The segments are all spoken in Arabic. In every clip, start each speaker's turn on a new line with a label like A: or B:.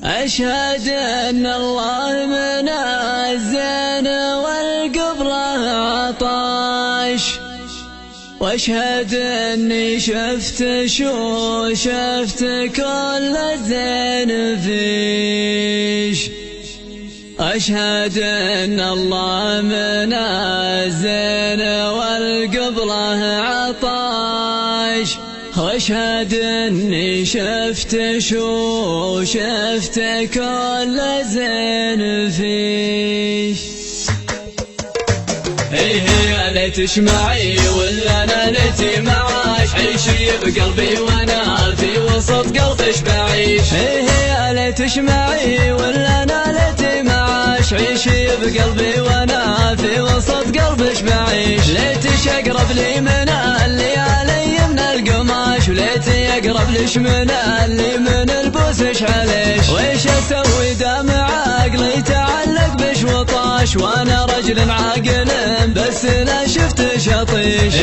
A: أشهد أن الله منزل والقبلة عطاش، واشهد أني شفت كل الزين فيش. أشهد أن الله منزل والقبلة عطاش، واشهد أني شفت كل زين فيش.
B: يا ليت تسمعي ولا انا ليتي معاش، عيشي بقلبي وانا في وسط قلبش بعيش.
A: يا ليت تسمعي ولا انا ليتي معاش، عيشي بقلبي وانا في وسط قلبش بعيش. ليتش اقرب لي من الليالي من القماش، وليتي يقرب ليش من اللي من البوسش عليش. ويش اسوي دمع عقلي تعلق بش وطاش، وانا رجل عاقل بس لا شفت شطيش.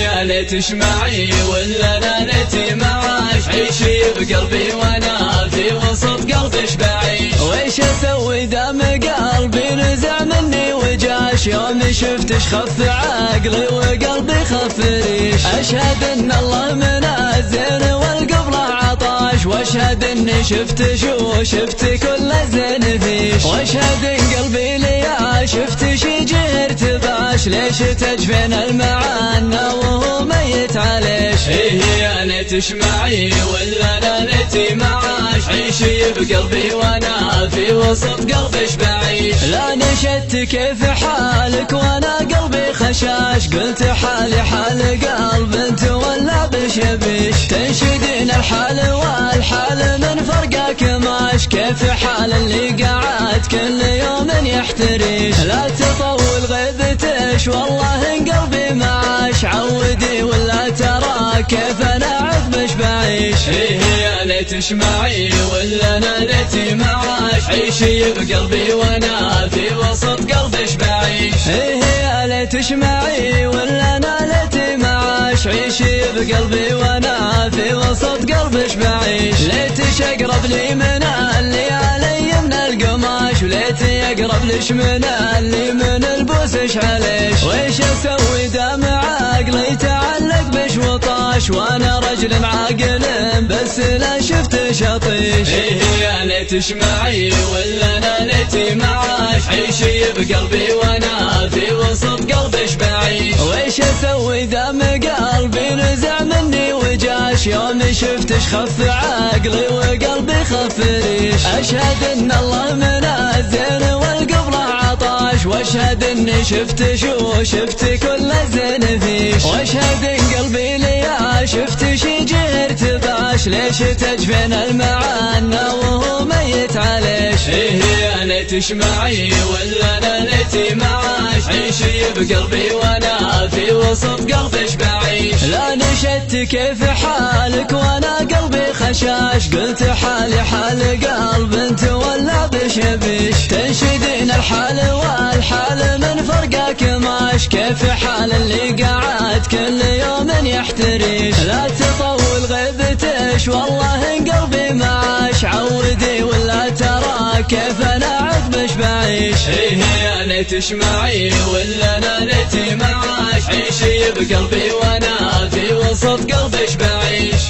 B: يا ليت تسمعي ولا انا ليتي معاش، عيشي بقلبي وانا في وسط قلبش بعيش.
A: ويش اسوي دم قلبي نزع مني وجاش، يوم شفتش خف عقلي وقلبي خف ريش. اشهد ان الله منزل والقبلة عطاش، واشهد اني شفت كل زين فيش. واشهد ان قلبي ليا شفت شي جهر تباش، ليش تجفين المعنى وهو ميت عليش.
B: يا ليت تسمعي ولا انا ليتي معاش، عيشي بقلبي وانا في وسط قلبش بعيش.
A: لا نشدت كيف حالك وانا قلبي خشاش، قلت حالي حال قلب انت ولا بشبيش. تنشدين الحال والحال من فرقك ماش، كيف حال اللي قاعد كل يوم يحتريش. لا تطول غيبتش والله ان قلبي معاش، عودي ولا ترى كيف انا عذبش بعيش.
B: يا ليت تسمعي ولا انا ليتي معاش، عيشي بقلبي وانا في وسط قلبش بعيش.
A: يا ليت تسمعي ولا انا ليتي معاش، عيشي بقلبي وانا في وسط قلبش بعيش. ليتش اقرب لي من الليالي من القماش، وليتي يقرب ليش من اللي من البوسش عليش. ويش اسوي دمع عقلي تعلق بش وطاش، وانا رجل عاقل بس لا شفت شطيش.
B: يا ليت تسمعي ولا انا ليتي معاش، عيشي بقلبي وانا في وسط قلبش بعيش.
A: ويش اسوي دم قلبي نزع مني وجاش، يوم شفتش خف عقلي وقلبي خف ريش. اشهد ان الله منزل والقبلة عطاش، واشهد اني شفت كل زين فيش. واشهد ان قلبي ليا شفت شي جهر تباش، ليش تجفين المعنى وهو ميت عليش.
B: يا ليت تسمعي ولا انا ليتي معاش، عيشي بقلبي وانا في وسط قلبش بعيش.
A: لا نشدت كيف حالك وانا قلبي خشاش، قلت حالي حال قلب انت ولا بشبيش. تنشدين الحال والحال من فرقك ماش، كيف حال اللي قاعد كل يوم يحتريش. لا تطول غيبتش والله ان قلبي معاش، عودي ولا ترى كيف انا عذبش بعيش.
B: يا ليت تسمعي ولا انا ليتي معاش، عيشي بقلبي وانا في وسط قلبش بعيش.